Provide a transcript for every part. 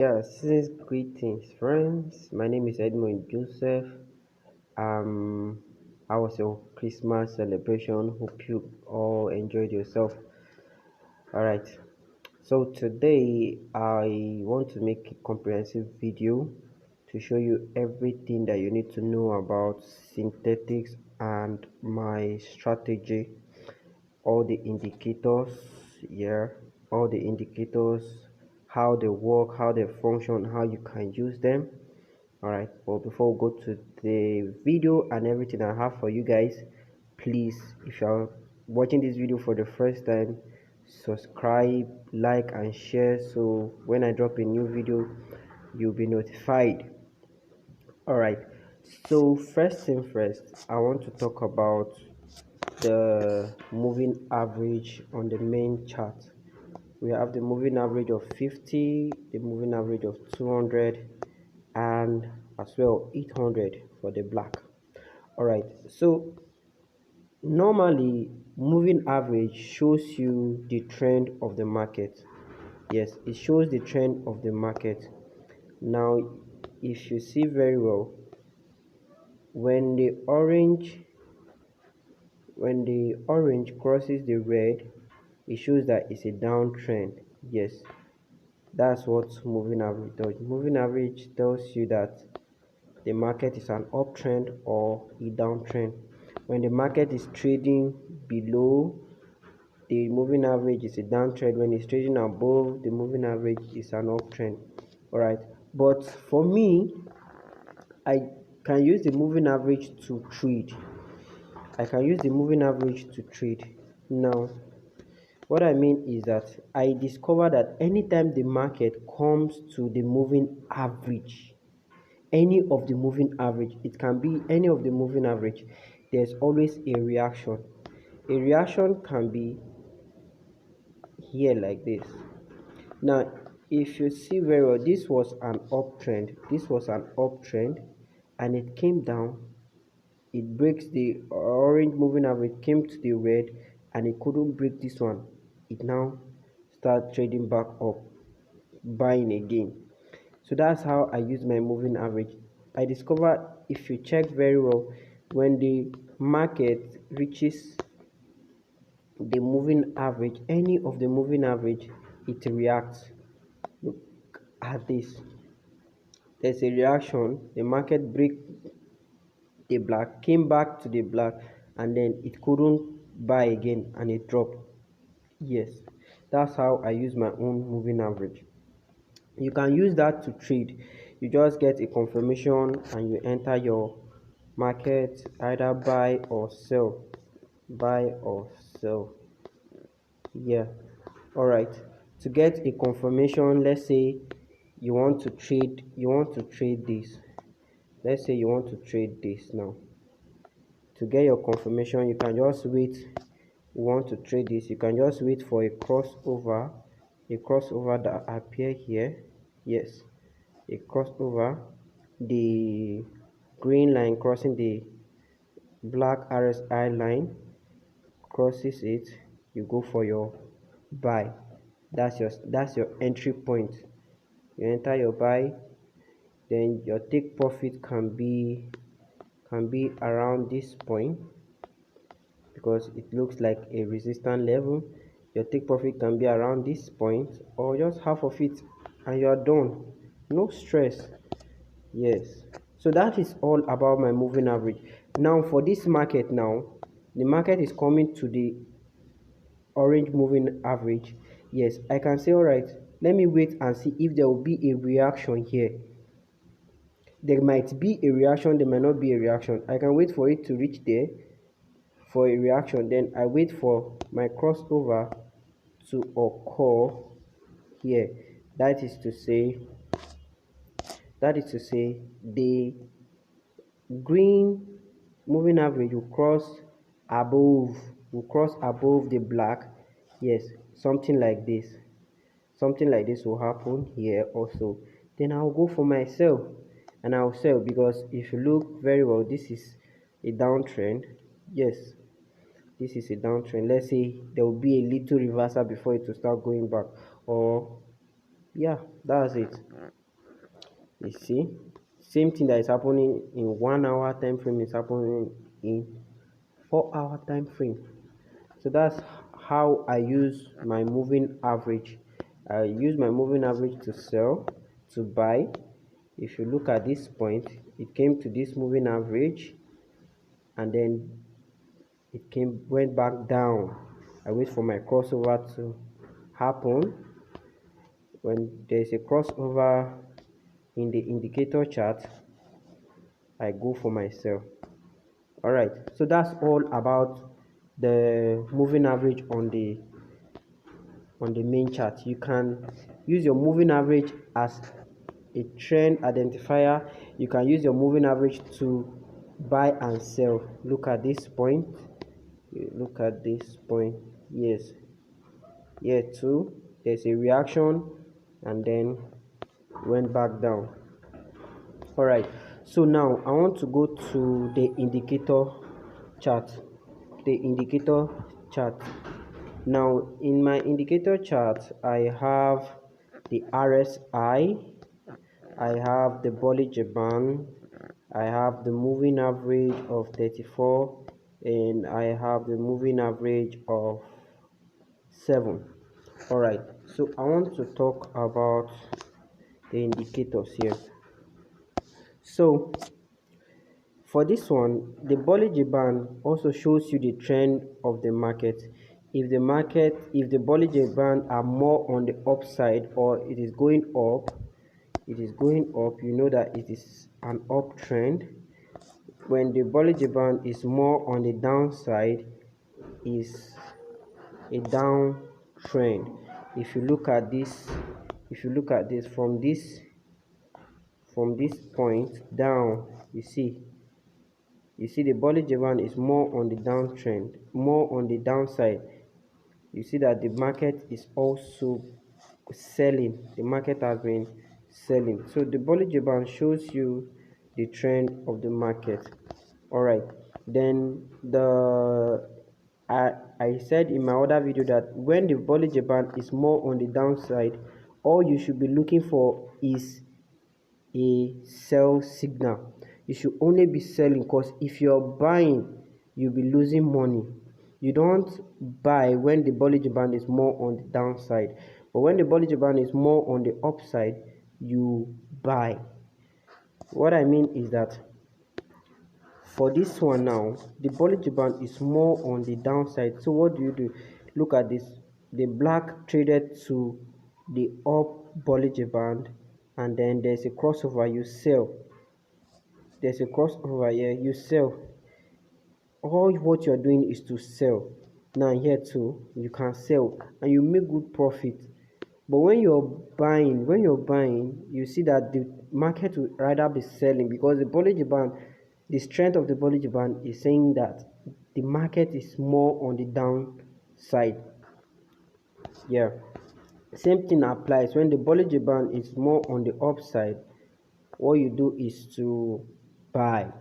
Since greetings, friends. My name is Edmund Joseph. Um, how was your Christmas celebration? Hope you all enjoyed yourself. All right. So today I want to make a comprehensive video to show you everything that you need to know about synthetics and my strategy, all the indicators, yeah, all the indicators, how they work, how they function, how you can use them. All right, but before we go to the video and everything I have for you guys, please, if you're watching this video for the first time, subscribe, like, and share so when I drop a new video, you'll be notified. All right, so first thing first, I want to talk about the moving average on the main chart. We have the moving average of 50, the moving average of 200, and as well 800 for the black. All right, so normally moving average shows you the trend of the market. Yes, it shows the trend of the market. Now if you see very well, when the orange when the orange crosses the red, it shows that it's a downtrend. Yes, that's what moving average does. Moving average tells you that the market is an uptrend or a downtrend. When the market is trading below, the moving average is a downtrend. When it's trading above, the moving average is an uptrend. All right, but for me, I can use the moving average to trade. I can use the moving average to trade. Now, what I mean is that I discovered that anytime the market comes to the moving average, any of the moving average, it can be any of the moving average, there's always a reaction. A reaction can be here like this. Now if you see very well, this was an uptrend and it came down, it breaks the orange moving average, came to the red, and it couldn't break this one. It now start trading back up, buying again. So that's how I use my moving average. I discovered, if you check very well, when the market reaches the moving average, any of the moving average, it reacts. Look at this. There's a reaction. The market break the black, came back to the black, and then it couldn't buy again and it dropped. Yes, that's how I use my own moving average. You can use that to trade. You just get a confirmation and you enter your market, either buy or sell. Buy or sell. Yeah. All right. To get a confirmation, let's say you want to trade this. Let's say you want to trade this now. To get your confirmation, you can just wait. You want to trade this, you can just wait for a crossover that appear here. Yes, a crossover, the green line crossing the black RSI line, crosses it, you go for your buy. That's your entry point. You enter your buy, then your take profit can be around this point, because it looks like a resistance level. Your take profit can be around this point or just half of it, and you are done. No stress. Yes, so that is all about my moving average. Now for this market, now the market is coming to the orange moving average. Yes, I can say, all right, let me wait and see if there will be a reaction here. There might be a reaction, there might not be a reaction. I can wait for it to reach there for a reaction, then I wait for my crossover to occur here. That is to say the green moving average will cross above the black. Yes, something like this will happen here also. Then I'll go for my sell, and I'll sell, because if you look very well, this is a downtrend. Yes, this is a downtrend. Let's say there will be a little reversal before it will start going back, or yeah, That's it. You see, same thing that is happening in 1 hour time frame is happening in 4 hour time frame. So that's how I use my moving average. I use my moving average to sell, to buy. If you look at this point, it came to this moving average and then it went back down. I wait for my crossover to happen. When there's a crossover in the indicator chart, I go for my sell. All right, so that's all about the moving average on the main chart. You can use your moving average as a trend identifier. You can use your moving average to buy and sell. Look at this point. Look at this point. Yes, here too there's a reaction and then went back down. All right, so now I want to go to the indicator chart. Now in my indicator chart I have the RSI, I have the Bollinger Band, I have the moving average of 34, and I have the moving average of 7. All right, so I want to talk about the indicators here. So for this one, the Bollinger Band also shows you the trend of the market. If the Bollinger Band are more on the upside or it is going up, you know that it is an uptrend. When the Bollinger Band is more on the downside, is a downtrend. If you look at this, from this point down, you see the Bollinger Band is more on the downtrend, more on the downside. You see that the market is also selling. The market has been selling. So the Bollinger Band shows you the trend of the market. All right, then I said in my other video that when the Bollinger Band is more on the downside, all you should be looking for is a sell signal. You should only be selling, because if you're buying, you'll be losing money. You don't buy when the Bollinger Band is more on the downside, but when the Bollinger Band is more on the upside, you buy. What I mean is that for this one now, the Bollinger Band is more on the downside. So what do? Look at this. The black traded to the up Bollinger Band, and then there's a crossover, you sell. There's a crossover here, you sell. All what you're doing is to sell. Now here too, you can sell and you make good profit. But when you're buying, you see that the market would rather be selling, because the Bollinger Band, the strength of the Bollinger Band is saying that the market is more on the downside. Yeah, same thing applies when the Bollinger Band is more on the upside. What you do is to buy.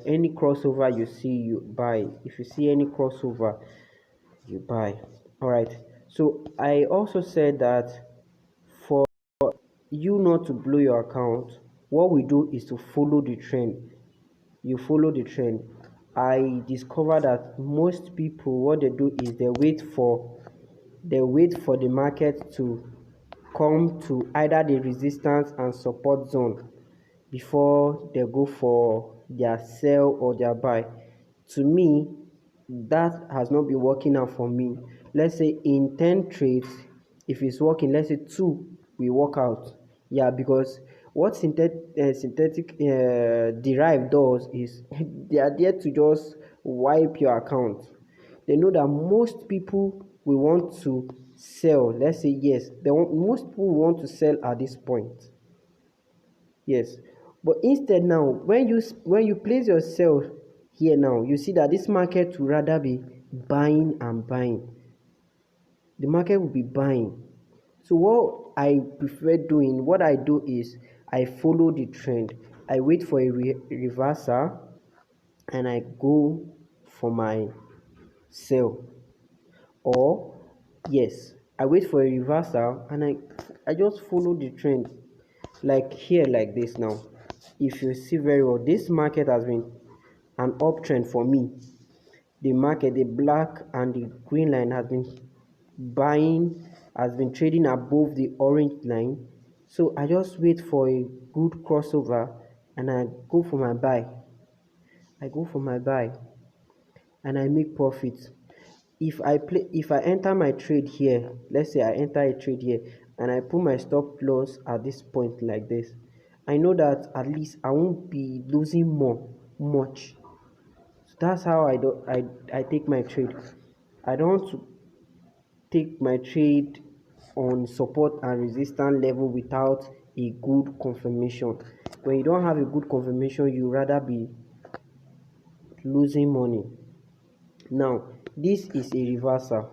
Any crossover you see, you buy. If you see any crossover, you buy. All right, so I also said that for you not to blow your account, what we do is to follow the trend. You follow the trend. I discovered that most people, what they do is they wait for the market to come to either the resistance and support zone before they go for their sell or their buy. To me, that has not been working out for me. Let's say in 10 trades, if it's working, let's say 2 will work out. Yeah, because what synthetic derived does is they are there to just wipe your account. They know that most people will want to sell. Let's say yes, most people want to sell at this point. Yes, but instead now, when you place yourself here now, you see that this market will rather be buying and buying. The market will be buying. So what I prefer doing, what I do is I follow the trend. I wait for a reversal and I go for my sell. Or yes, I wait for a reversal, and I just follow the trend, like here, like this. Now if you see very well, this market has been an uptrend for me. The market, the black and the green line, has been trading above the orange line. So I just wait for a good crossover, and I go for my buy. I go for my buy and I make profit. If I enter my trade here, let's say I enter a trade here and I put my stop loss at this point like this, I know that at least I won't be losing much. So that's how I take my trade. I don't want to take my trade on support and resistance level without a good confirmation. When you don't have a good confirmation, you rather be losing money. Now this is a reversal.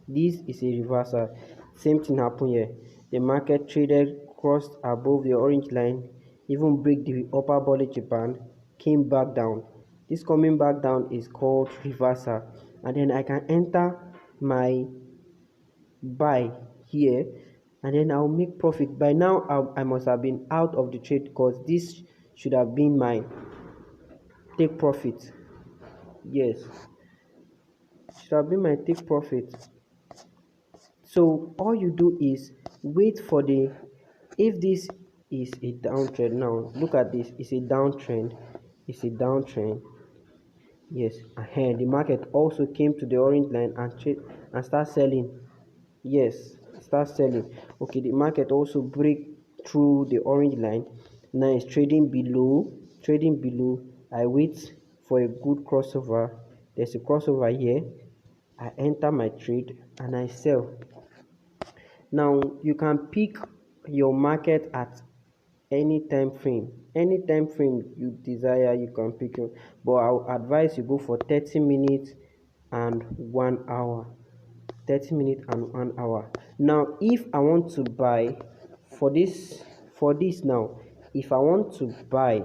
This is a reversal. Same thing happened here. The market traded, crossed above the orange line, even break the upper Bollinger Band, came back down. This coming back down is called reversal, and then I can enter my buy here, and then I'll make profit. By now I must have been out of the trade, because this should have been my take profit. Yes, should have been my take profit. So all you do is wait for the, if this is a downtrend, now look at this, it's a downtrend, it's a downtrend. Yes, ahead the market also came to the orange line and trade and start selling. Yes, start selling. Okay, the market also break through the orange line. Now it's trading below, I wait for a good crossover. There's a crossover here. I enter my trade and I sell. Now you can pick your market at any time frame, you desire. You can pick it, but I'll advise you go for 30 minutes and 1 hour. 30 minutes and 1 hour. Now if I want to buy for this now, if I want to buy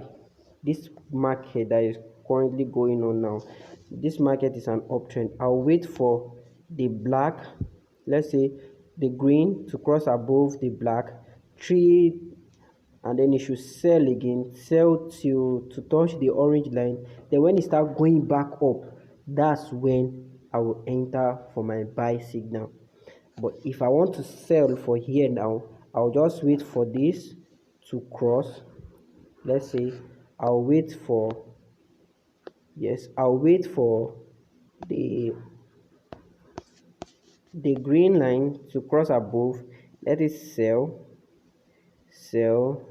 this market that is currently going on now, this market is an uptrend. I'll wait for the black, let's say the green, to cross above the black tree, and then it should sell again, sell till to touch the orange line. Then when it start going back up, that's when I will enter for my buy signal. But if I want to sell for here now, I'll just wait for this to cross. Let's say I'll wait for, yes, I'll wait for the green line to cross above. Let it sell, sell,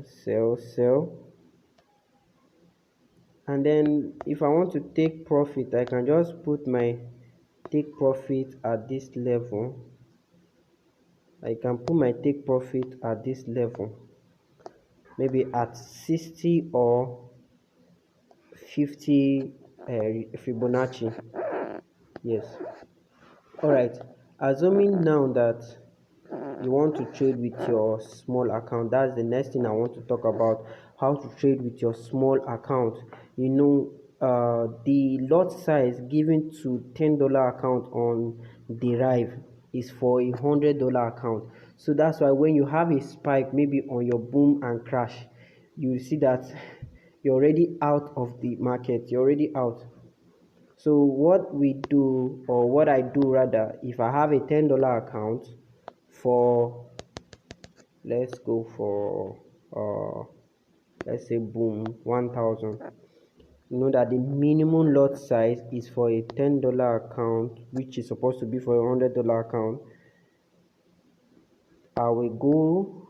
and then if I want to take profit, I can just put my take profit at this level. I can put my take profit at this level, maybe at 60 or 50 Fibonacci. Yes. All right, assuming now that you want to trade with your small account, that's the next thing I want to talk about. How to trade with your small account. The lot size given to $10 account on Derive is for $100 account. So that's why when you have a spike, maybe on your boom and crash, you see that you're already out of the market, you're already out. So what we do, or what I do rather, if I have a $10 account for, let's go for let's say boom 1000, you know that the minimum lot size is for a $10 account, which is supposed to be for $100 account. I will go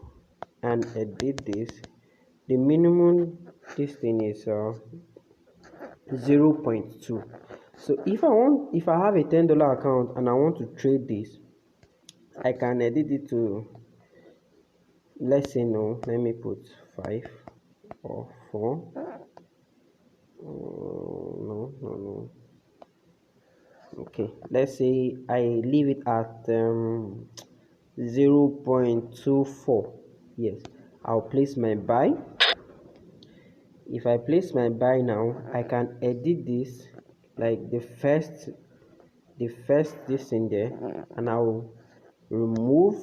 and edit this. The minimum, this thing is 0.2. So if I have a $10 account and I want to trade this, I can edit it to, let's say, no, let me put 5 or 4. No. Okay, let's say I leave it at 0.24. Yes, I'll place my buy. If I place my buy now, I can edit this, like the first this in there, and I'll remove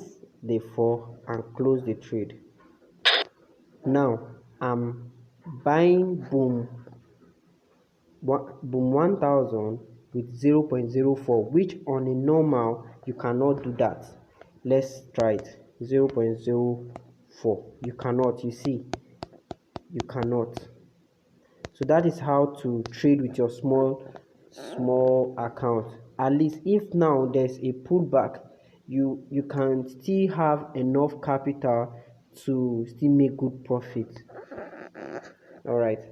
the 4 and close the trade. Now I'm buying boom 1000 with 0.04, which on a normal you cannot do that. Let's try it. 0.04, you cannot, you see, you cannot. So that is how to trade with your small account. At least if now there's a pullback, you can still have enough capital to still make good profit. All right,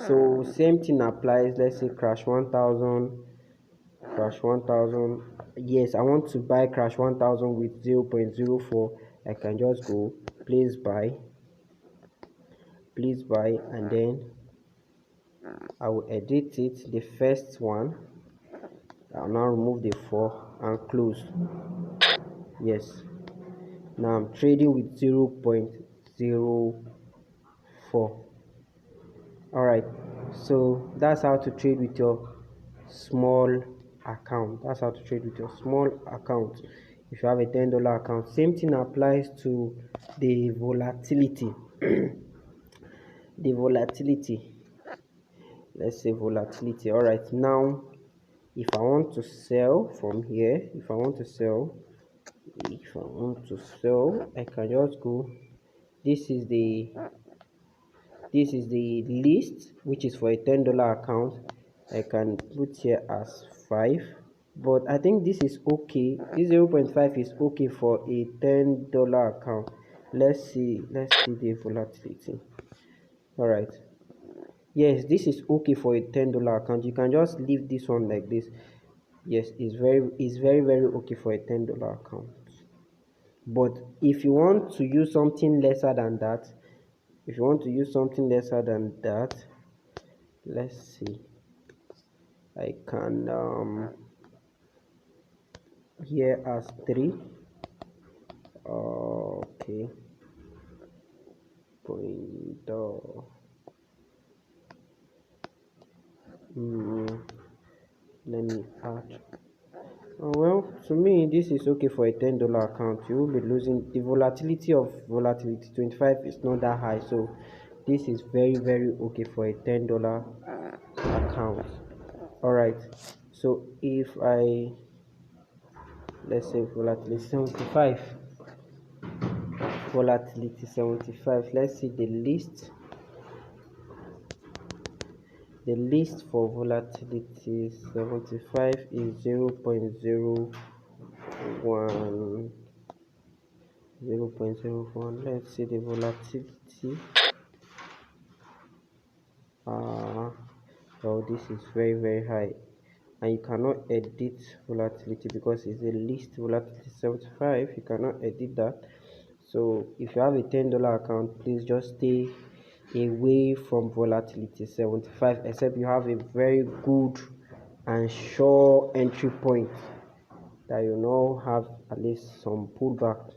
so same thing applies. Let's say crash 1000, crash 1000. Yes, I want to buy crash 1000 with 0.04. I can just go please buy, and then I will edit it, the first one. I'll now remove the 4 and close. Yes, now I'm trading with 0.04. All right, so that's how to trade with your small account. That's how to trade with your small account. If you have a $10 account, same thing applies to the volatility. The volatility, let's say volatility. All right, now if I want to sell from here, if I want to sell, I can just go. This is the list, which is for a $10 account. I can put here as 5, but I think this is okay. This 0.5 is okay for a $10 account. Let's see the volatility. All right, yes, this is okay for a $10 account. You can just leave this one like this. Yes, it's very okay for a $10 account. But if you want to use something lesser than that, let's see, I can here as 3. Okay, point let me add. Well, to me this is okay for a $10 account. You will be losing, the volatility 25 is not that high, so this is very okay for a $10 account. All right, so if I, let's say volatility 75, let's see the list. The list for volatility 75 is 0.01. Let's see the volatility. Oh, this is very high, and you cannot edit volatility because it's a list. Volatility 75, you cannot edit that. So if you have a $10 account, please just stay away from volatility 75, except you have a very good and sure entry point that you know have at least some pullback.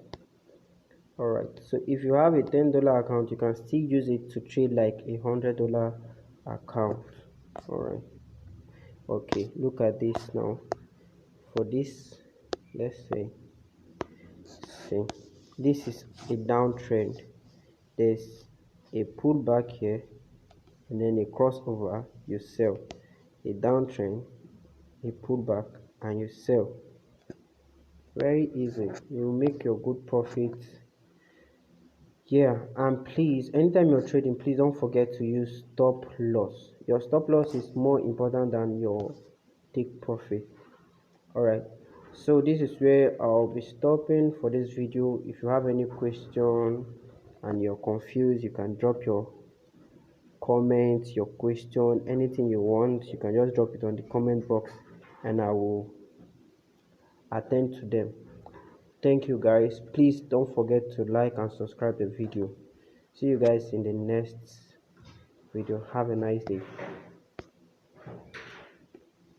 All right, so if you have a $10 account, you can still use it to trade like a $100 account. All right, okay, look at this now. For this, let's see, this is a downtrend. There's a pullback here, and then a crossover, you sell. A downtrend, a pullback, and you sell. Very easy. You will make your good profit. Yeah, and please, anytime you're trading, please don't forget to use stop loss. Your stop loss is more important than your take profit. All right, so this is where I'll be stopping for this video. If you have any question and you're confused, you can drop your comment, your question, anything you want. You can just drop it on the comment box and I will attend to them. Thank you guys. Please don't forget to like and subscribe the video. See you guys in the next video. Have a nice day.